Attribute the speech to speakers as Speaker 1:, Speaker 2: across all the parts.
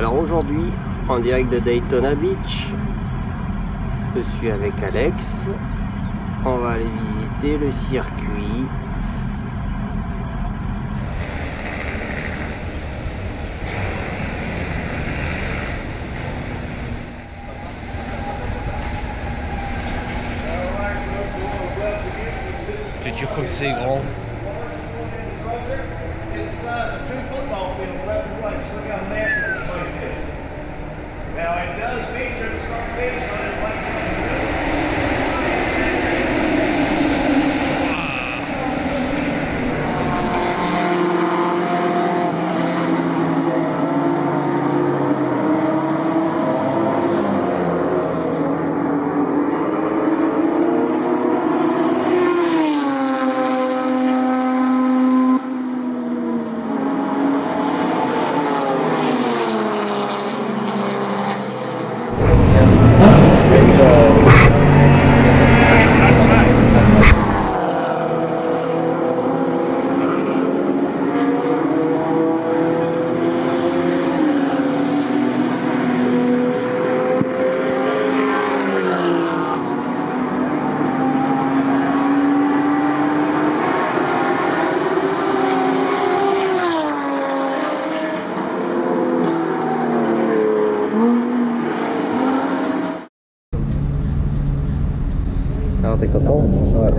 Speaker 1: Alors aujourd'hui, en direct de Daytona Beach, je suis avec Alex. On va aller visiter le circuit. C'est dur comme c'est grand.
Speaker 2: Now it does feature the start baseline like
Speaker 1: Alors t'es content? Ouais.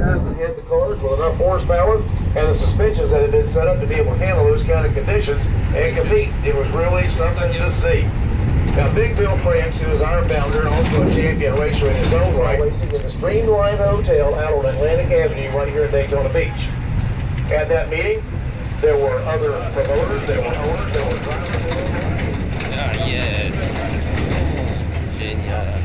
Speaker 2: hit the cars with enough horsepower and the suspensions that had been set up to be able to handle those kind of conditions and compete. It was really something to see. Now, Big Bill France, who is our founder and also a champion racer in his own right, racing in the Streamline Hotel out on Atlantic Avenue right here in Daytona Beach. At that meeting, there were other promoters, there were owners, there were drivers.
Speaker 1: Ah yes. Génial.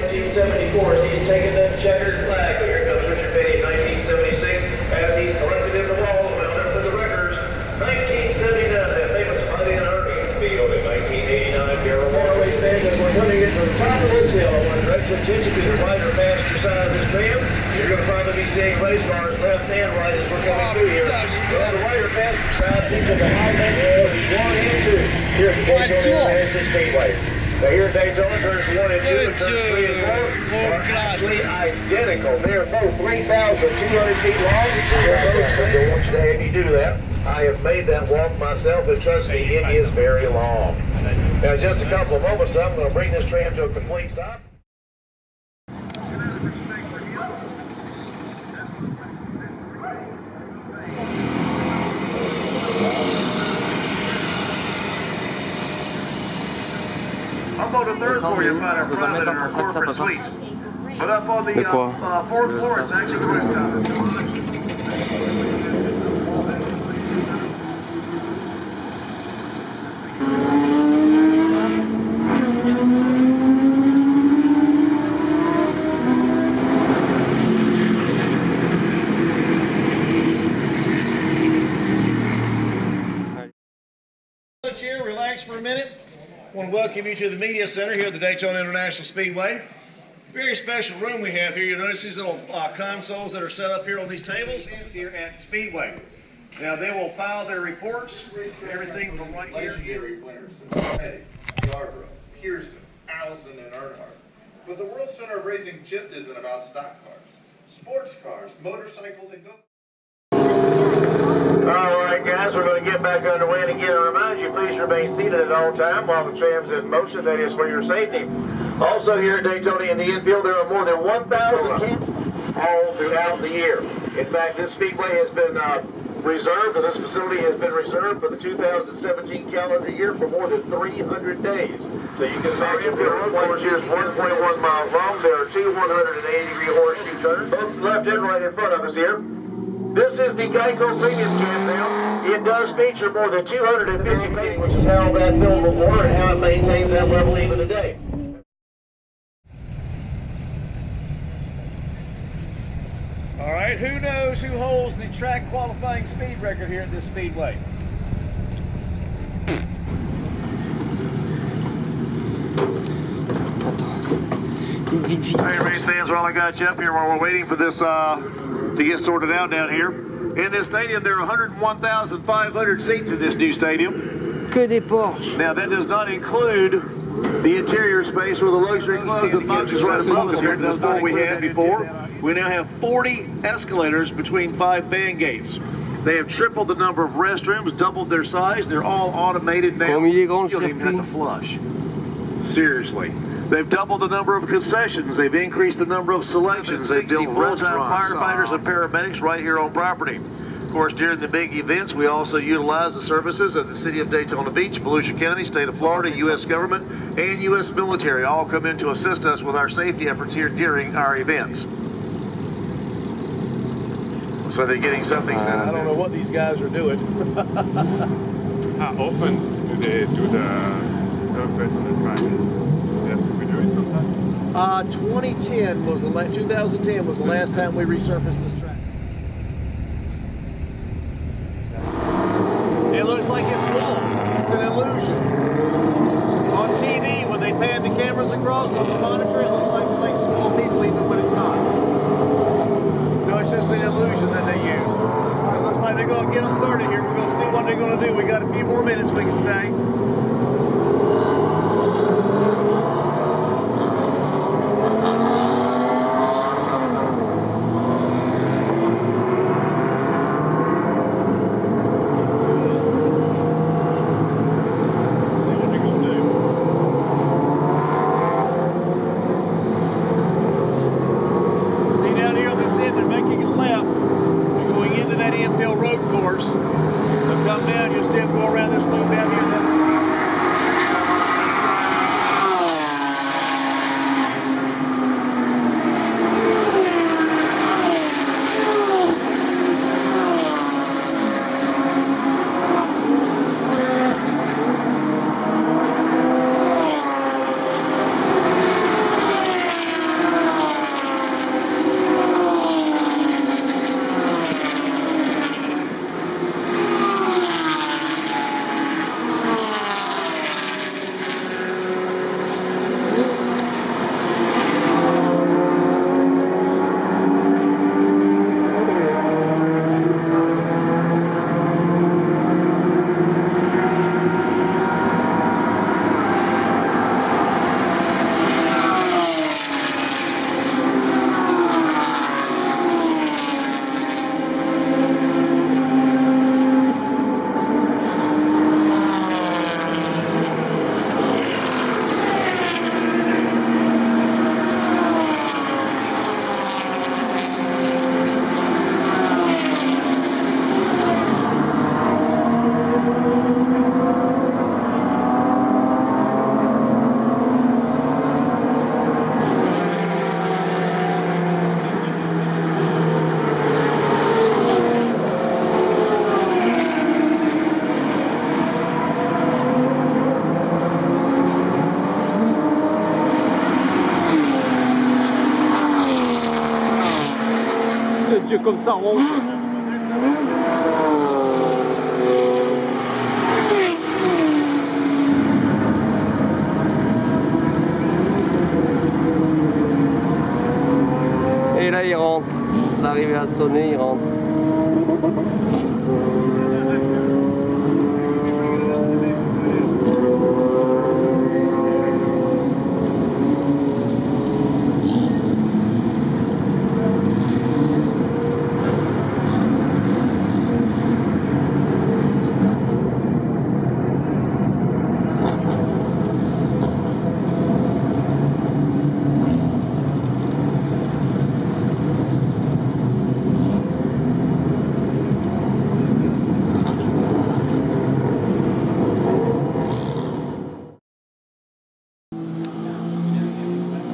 Speaker 2: 1974, as he's taken that checkered flag. Here comes Richard Petty in 1976 as he's collected in the wall and wound up with the records. 1979, that famous Friday and Army field. In 1989, Darrell Walsh fans, as we're coming in from the top of this hill, I want to direct your attention to the right or passenger side of this tram. You're going to probably be seeing race cars left and right as we're coming through here. On the right or passenger side, these are the high dimensions 1 and 2 here at the Daytona International Speedway. Now here at Daytona, turns 1 and 2 and turns 3 and 4 are actually identical. They are both 3,200 feet long. I don't want you to have me do that. I have made that walk myself, and trust me, it is very long. Now, in just a couple of moments, I'm going to bring this tram to a complete stop. Up on the third floor, you'll find our private and our corporate suites. But up on the fourth floor, it's actually rooftop. Chair, relax for a minute. I want to welcome you to the media center here at the Daytona International Speedway. Very special room we have here. You'll notice these little consoles that are set up here on these tables here at Speedway. Now they will file their reports, everything from right here.
Speaker 3: Legendary winners: Petty, Gopro, Pearson, Allison, and Earnhardt. But the World Center of Racing just isn't about stock cars, sports cars, motorcycles, and GoPro.
Speaker 2: All right, guys, we're going to get back underway. And again, I remind you, please remain seated at all time while the tram's in motion. That is for your safety. Also here at Daytona in the infield, there are more than 1,000 camps all throughout the year. In fact, this speedway has been reserved, or this facility has been reserved for the 2017 calendar year for more than 300 days. So you can imagine the road course is 1.1 miles long. There are two 180-degree horseshoe turns, both left and right in front of us here. This is the Geico Premium Campground. It does feature more than 250 feet, which is how that film will water and how it maintains that level even today. All right, who knows who holds the track qualifying speed record here at this speedway?
Speaker 1: Vite, vite.
Speaker 2: Hey, race fans, while I got you up here, while we're waiting for this to get sorted out down here,
Speaker 4: In this stadium, there are 101,500 seats in this new stadium.
Speaker 1: Que des Porsche.
Speaker 4: Now, that does not include the interior space or the luxury closet boxes right above us here. That's what we had before. We now have 40 escalators between 5 fan gates. They have tripled the number of restrooms, doubled their size. They're all automated now. You don't even have to flush. Seriously. They've doubled the number of concessions. They've increased the number of selections. They've built full-time firefighters and paramedics right here on property. Of course, during the big events, we also utilize the services of the city of Daytona Beach, Volusia County, state of Florida, U.S. government, and U.S. military all come in to assist us with our safety efforts here during our events. So they're getting something set up.
Speaker 5: I don't know what these guys are doing.
Speaker 6: How often do they do the surface on the track? They have to redo it sometime?
Speaker 5: 2010 was 2010 was the last time we resurfaced this track. It looks like it's full. It's an illusion. On TV, when they pan the cameras across on the monitor, it looks like the place is full of people even when it's not. So it's just an illusion that they use. It looks like they're going to get them started here. We're going to see what they're going to do. We got a few more minutes we can stay.
Speaker 1: Dieu, comme ça ronge. Et là il rentre. L'arrivée a sonné, il rentre.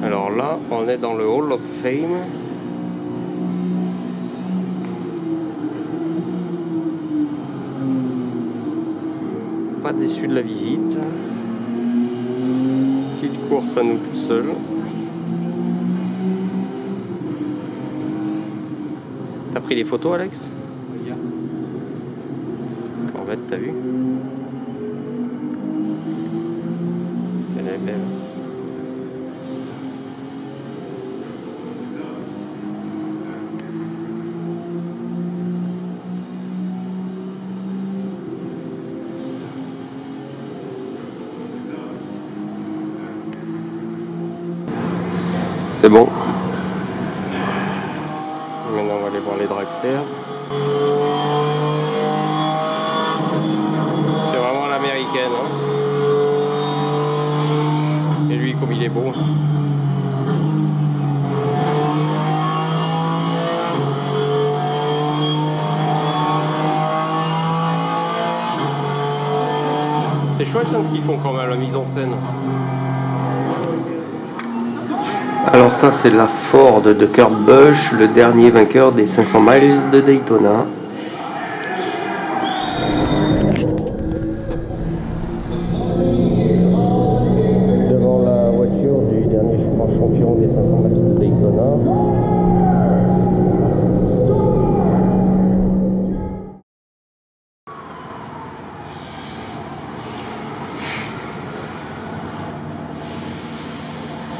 Speaker 1: Alors là, on est dans le Hall of Fame. Pas déçu de la visite. Petite course à nous tout seuls. T'as pris les photos, Alex? Corvette, t'as vu? Elle est belle. C'est bon. Maintenant on va aller voir les dragsters. C'est vraiment l'américaine. Hein. Et lui comme il est beau. C'est chouette hein, ce qu'ils font quand même, la mise en scène. Alors ça c'est la Ford de Kurt Busch, le dernier vainqueur des 500 miles de Daytona. Devant la voiture du dernier champion des 500 miles de Daytona.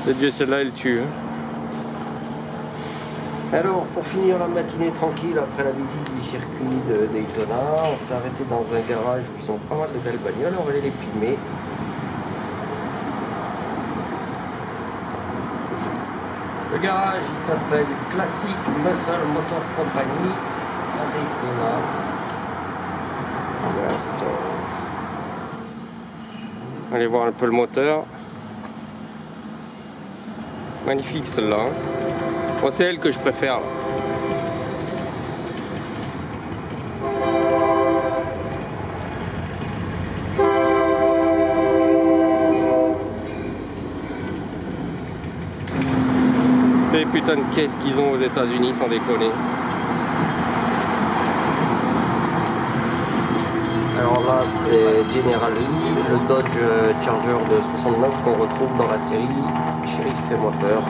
Speaker 1: De Dieu, celle-là, elle tue. Hein. Alors, pour finir la matinée tranquille, après la visite du circuit de Daytona, on s'est arrêté dans un garage où ils ont pas mal de belles bagnoles. On va aller les filmer. Le garage, il s'appelle Classic Muscle Motor Company à Daytona. Allez voir un peu le moteur. Magnifique celle-là. Bon, c'est elle que je préfère. Là. C'est les putains de caisses qu'ils ont aux États-Unis sans déconner. Alors là, c'est General Lee, le Dodge Charger de 69 qu'on retrouve dans la série Sheriff et Moteur.